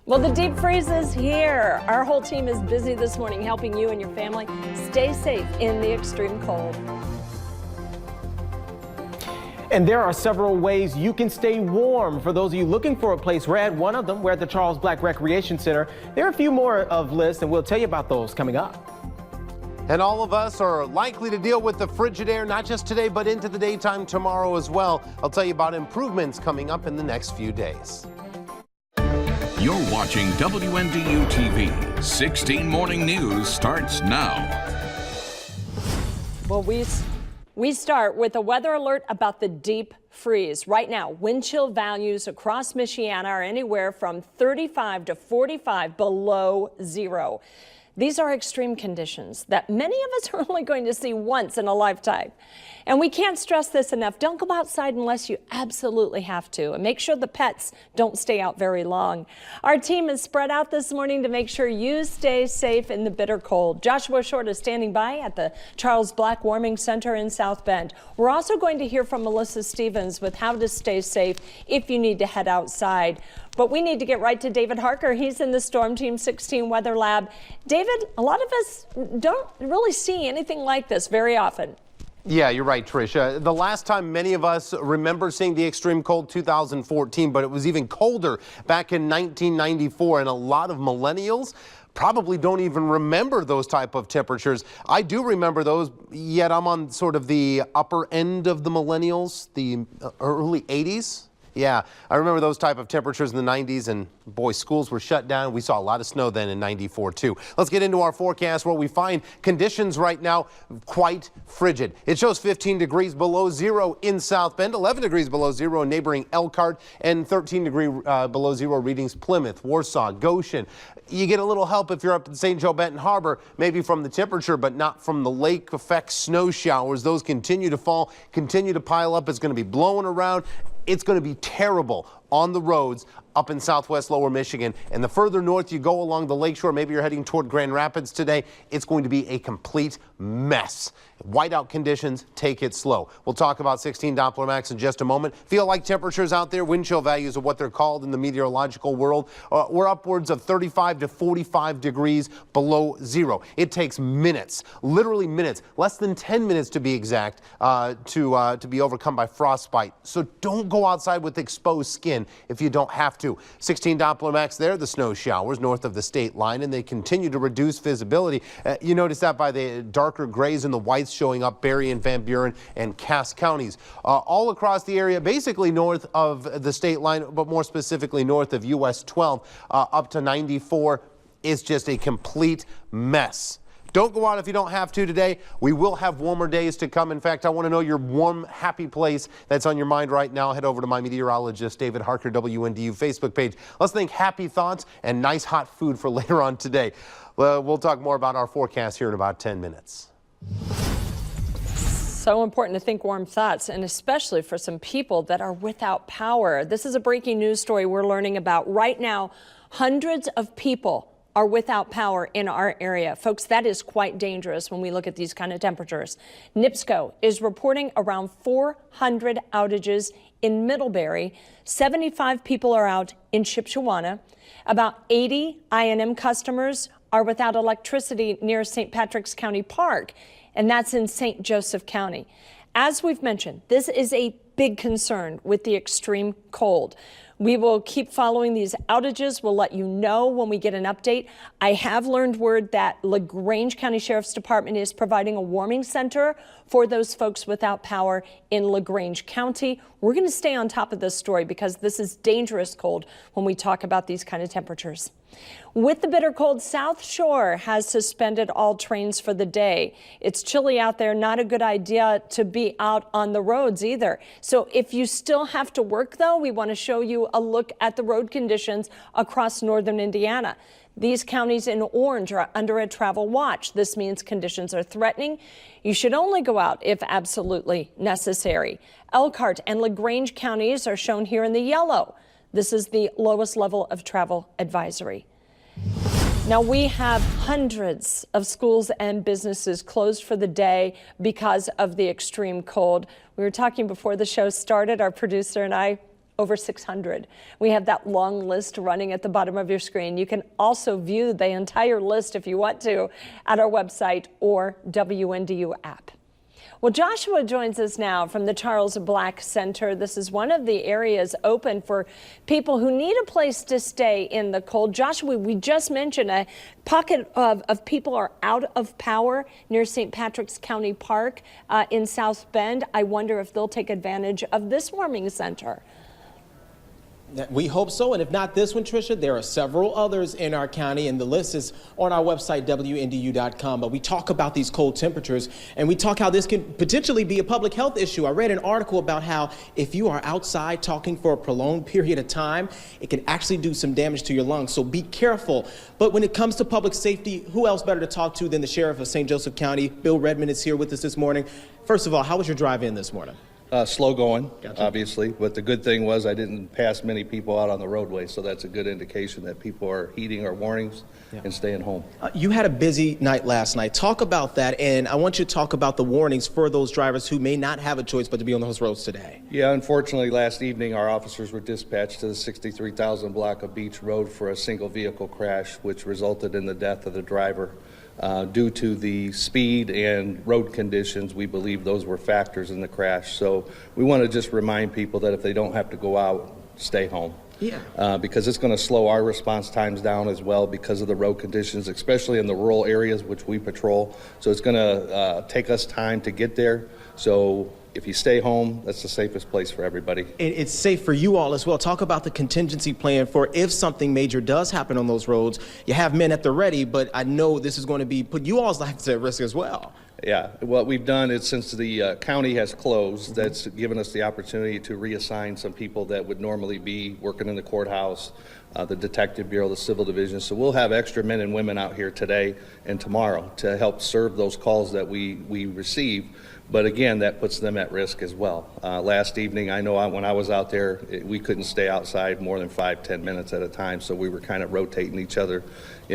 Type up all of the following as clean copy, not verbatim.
Well, the deep freeze is here. Our whole team is busy this morning helping you and your family stay safe in the extreme cold. And there are several ways you can stay warm. For those of you looking for a place, we're at one of them. We're at the Charles Black Recreation Center. There are a few more of lists, and we'll tell you about those coming up. And all of us are likely to deal with the frigid air, not just today, but into the daytime tomorrow as well. I'll tell you about improvements coming up in the next few days. You're watching WNDU TV. 16 Morning News starts now. Well, we start with a weather alert about the deep freeze. Right now, wind chill values across Michiana are anywhere from 35 to 45 below zero. These are extreme conditions that many of us are only going to see once in a lifetime. And we can't stress this enough. Don't go outside unless you absolutely have to. And make sure the pets don't stay out very long. Our team is spread out this morning to make sure you stay safe in the bitter cold. Joshua Short is standing by at the Charles Black Warming Center in South Bend. We're also going to hear from Melissa Stevens with how to stay safe if you need to head outside. But we need to get right to David Harker. He's in the Storm Team 16 Weather Lab. David, a lot of us don't really see anything like this very often. Yeah, you're right, Tricia. The last time many of us remember seeing the extreme cold, 2014, but it was even colder back in 1994, and a lot of millennials probably don't even remember those type of temperatures. I do remember those, yet I'm on sort of the upper end of the millennials, the early 80s. Yeah, I remember those type of temperatures in the 90s, and boy, schools were shut down. We saw a lot of snow then in 94 too. Let's get into our forecast where we find conditions right now quite frigid. It shows 15 degrees below zero in South Bend, 11 degrees below zero in neighboring Elkhart, and 13 degree below zero readings Plymouth, Warsaw, Goshen. You get a little help if you're up in St. Joe Benton Harbor, maybe from the temperature, but not from the lake effect snow showers. Those continue to fall, continue to pile up. It's going to be blowing around. It's going to be terrible on the roads up in southwest lower Michigan. And the further north you go along the lakeshore, maybe you're heading toward Grand Rapids today, it's going to be a complete mess. Whiteout conditions, take it slow. We'll talk about 16 Doppler max in just a moment. Feel like temperatures out there, wind chill values of what they're called in the meteorological world, we're upwards of 35 to 45 degrees below zero. It takes minutes, literally minutes, less than 10 minutes to be exact, to be overcome by frostbite. So don't go outside with exposed skin if you don't have to. 16 Doppler max there, the snow showers north of the state line, and they continue to reduce visibility. You notice that by the darker grays and the whites showing up Berrien, Van Buren, and Cass counties. All across the area, basically north of the state line, but more specifically north of US 12, up to 94, is just a complete mess. Don't go out if you don't have to today. We will have warmer days to come. In fact, I want to know your warm, happy place that's on your mind right now. Head over to my meteorologist, David Harker, WNDU Facebook page. Let's think happy thoughts and nice hot food for later on today. We'll talk more about our forecast here in about 10 minutes. So important to think warm thoughts, and especially for some people that are without power. This is a breaking news story we're learning about right now. Hundreds of people are without power in our area. Folks, that is quite dangerous when we look at these kind of temperatures. NIPSCO is reporting around 400 outages in Middlebury. 75 people are out in Shipshewana. About 80 I&M customers are without electricity near St. Patrick's County Park, and that's in St. Joseph County. As we've mentioned, this is a big concern with the extreme cold. We will keep following these outages. We'll let you know when we get an update. I have learned word that LaGrange County Sheriff's Department is providing a warming center for those folks without power in LaGrange County. We're going to stay on top of this story because this is dangerous cold when we talk about these kind of temperatures. With the bitter cold, South Shore has suspended all trains for the day. It's chilly out there, not a good idea to be out on the roads either. So if you still have to work, though, we want to show you a look at the road conditions across northern Indiana. These counties in orange are under a travel watch. This means conditions are threatening. You should only go out if absolutely necessary. Elkhart and LaGrange counties are shown here in the yellow. This is the lowest level of travel advisory. Now, we have hundreds of schools and businesses closed for the day because of the extreme cold. We were talking before the show started, our producer and I, over 600. We have that long list running at the bottom of your screen. You can also view the entire list if you want to at our website or WNDU app. Well, Joshua joins us now from the Charles Black Center. This is one of the areas open for people who need a place to stay in the cold. Joshua, we just mentioned a pocket of people are out of power near St. Patrick's County Park in South Bend. I wonder if they'll take advantage of this warming center. We hope so, and if not this one, Tricia, there are several others in our county, and the list is on our website, WNDU.com. But we talk about these cold temperatures, and we talk how this can potentially be a public health issue. I read an article about how if you are outside talking for a prolonged period of time, it can actually do some damage to your lungs, so be careful. But when it comes to public safety, who else better to talk to than the Sheriff of St. Joseph County? Bill Redmond is here with us this morning. First of all, how was your drive in this morning? Slow going, Gotcha. Obviously, but the good thing was I didn't pass many people out on the roadway, so that's a good indication that people are heeding our warnings and staying home. You had a busy night last night. Talk about that, and I want you to talk about the warnings for those drivers who may not have a choice but to be on those roads today. Yeah, unfortunately, last evening our officers were dispatched to the 63,000 block of Beach Road for a single vehicle crash, which resulted in the death of the driver. Due to the speed and road conditions, we believe those were factors in the crash. So we want to just remind people that if they don't have to go out, stay home. Yeah. Because it's going to slow our response times down as well because of the road conditions, especially in the rural areas which we patrol. So it's going to take us time to get there. So if you stay home, that's the safest place for everybody. It's safe for you all as well. Talk about the contingency plan for if something major does happen on those roads. You have men at the ready, but I know this is going to put you all's lives at risk as well. Yeah, what we've done is since the county has closed, that's given us the opportunity to reassign some people that would normally be working in the courthouse, the Detective Bureau, the Civil Division. So we'll have extra men and women out here today and tomorrow to help serve those calls that we receive. But again, that puts them at risk as well. Last evening, I know when I was out there, we couldn't stay outside more than 5-10 minutes at a time, so we were kind of rotating each other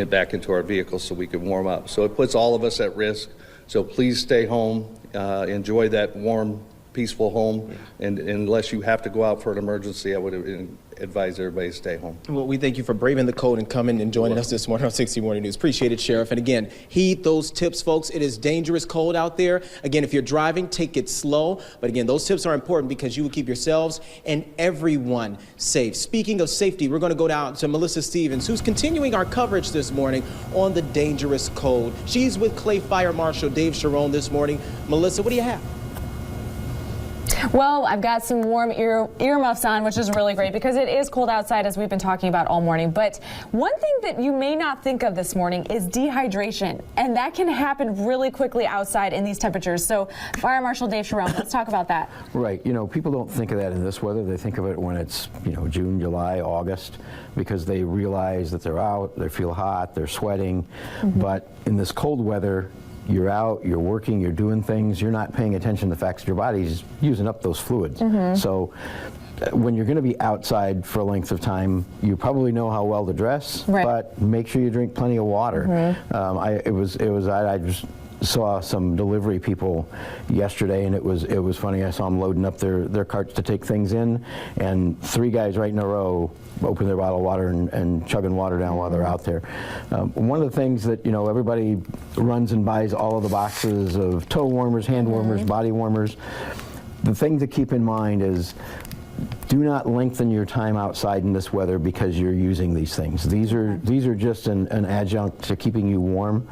back into our vehicles so we could warm up. So it puts all of us at risk. So please stay home, enjoy that warm, peaceful home, and unless you have to go out for an emergency, I would advise everybody to stay home. Well, we thank you for braving the cold and coming and joining us this morning on 60 Morning News. Appreciate it, Sheriff. And again, heed those tips, folks. It is dangerous cold out there. Again, if you're driving, take it slow. But again, those tips are important because you will keep yourselves and everyone safe. Speaking of safety, we're going to go down to Melissa Stevens, who's continuing our coverage this morning on the dangerous cold. She's with Clay Fire Marshal Dave Sharon this morning. Melissa, what do you have? Well, I've got some warm earmuffs on, which is really great because it is cold outside, as we've been talking about all morning. But one thing that you may not think of this morning is dehydration, and that can happen really quickly outside in these temperatures. So Fire Marshal Dave Sharon, let's talk about that. Right. You know, people don't think of that in this weather. They think of it when it's, June, July, August, because they realize that they're out, they feel hot, they're sweating. But in this cold weather, you're out, you're working, you're doing things, you're not paying attention to the fact that your body's using up those fluids. So when you're going to be outside for a length of time, you probably know how well to dress, but make sure you drink plenty of water. I just saw some delivery people yesterday, and it was funny. I saw them loading up their carts to take things in, and 3 guys right in a row open their bottle of water and chugging water down while they're out there. One of the things that everybody runs and buys all of the boxes of toe warmers, hand warmers, body warmers. The thing to keep in mind is, do not lengthen your time outside in this weather because you're using these things. These are just an adjunct to keeping you warm.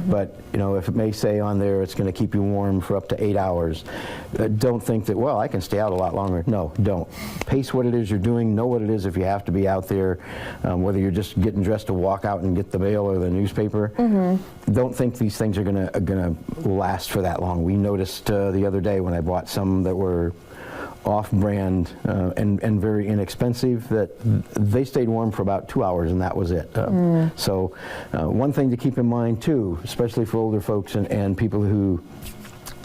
But if it may say on there it's going to keep you warm for up to 8 hours, don't think that, well, I can stay out a lot longer. No, don't. Pace what it is you're doing. Know what it is if you have to be out there, whether you're just getting dressed to walk out and get the mail or the newspaper. Don't think these things are gonna last for that long. We noticed the other day when I bought some that were off-brand and very inexpensive, that they stayed warm for about 2 hours, and that was it. So one thing to keep in mind too, especially for older folks and people who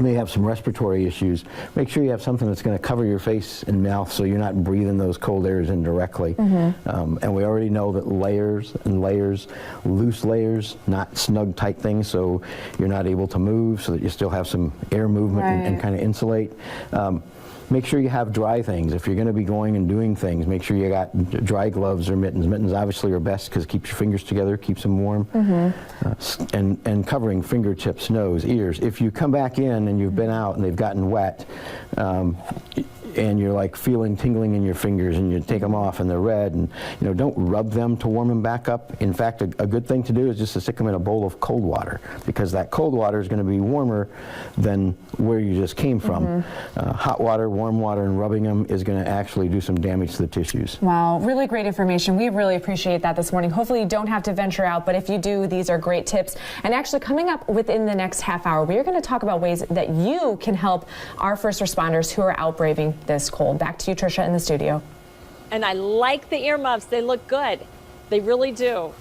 may have some respiratory issues, make sure you have something that's going to cover your face and mouth so you're not breathing those cold airs in directly. And we already know that layers and layers, loose layers, not snug tight things so you're not able to move, so that you still have some air movement and kind of insulate. make sure you have dry things. If you're going to be going and doing things, make sure you got dry gloves or mittens. Mittens obviously are best because it keeps your fingers together, keeps them warm. And covering fingertips, nose, ears. If you come back in and you've been out and they've gotten wet, and you're like feeling tingling in your fingers, and you take them off and they're red, and don't rub them to warm them back up. In fact, a good thing to do is just to stick them in a bowl of cold water, because that cold water is going to be warmer than where you just came from. Hot water, warm water, and rubbing them is going to actually do some damage to the tissues. Wow, really great information. We really appreciate that this morning. Hopefully you don't have to venture out, but if you do, these are great tips. And actually, coming up within the next half hour, we are going to talk about ways that you can help our first responders who are out braving this cold. Back to you, Tricia, in the studio. And I like the earmuffs. They look good. They really do.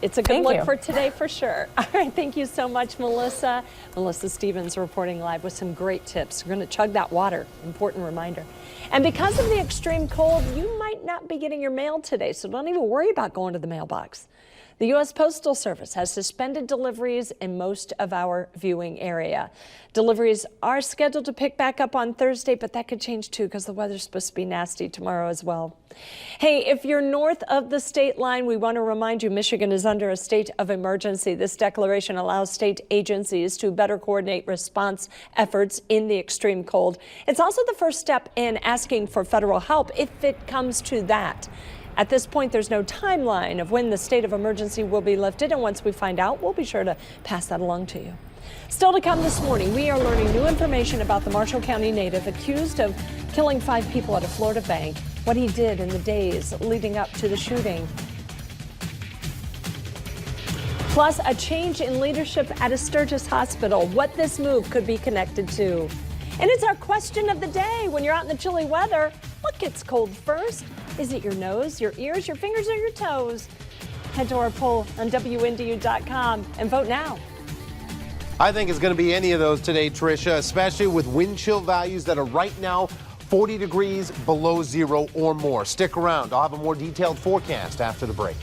It's a good look for today for sure. All right, thank you so much, Melissa. Melissa Stevens reporting live with some great tips. We're going to chug that water. Important reminder. And because of the extreme cold, you might not be getting your mail today, so don't even worry about going to the mailbox. The U.S. Postal Service has suspended deliveries in most of our viewing area. Deliveries are scheduled to pick back up on Thursday, but that could change too because the weather's supposed to be nasty tomorrow as well. Hey, if you're north of the state line, we want to remind you Michigan is under a state of emergency. This declaration allows state agencies to better coordinate response efforts in the extreme cold. It's also the first step in asking for federal help if it comes to that. At this point, there's no timeline of when the state of emergency will be lifted, and once we find out, we'll be sure to pass that along to you. Still to come this morning, we are learning new information about the Marshall County native accused of killing 5 people at a Florida bank, what he did in the days leading up to the shooting. Plus, a change in leadership at a Sturgis hospital, what this move could be connected to. And it's our question of the day. When you're out in the chilly weather, what gets cold first? Is it your nose, your ears, your fingers, or your toes? Head to our poll on WNDU.com and vote now. I think it's going to be any of those today, Tricia, especially with wind chill values that are right now 40 degrees below zero or more. Stick around. I'll have a more detailed forecast after the break.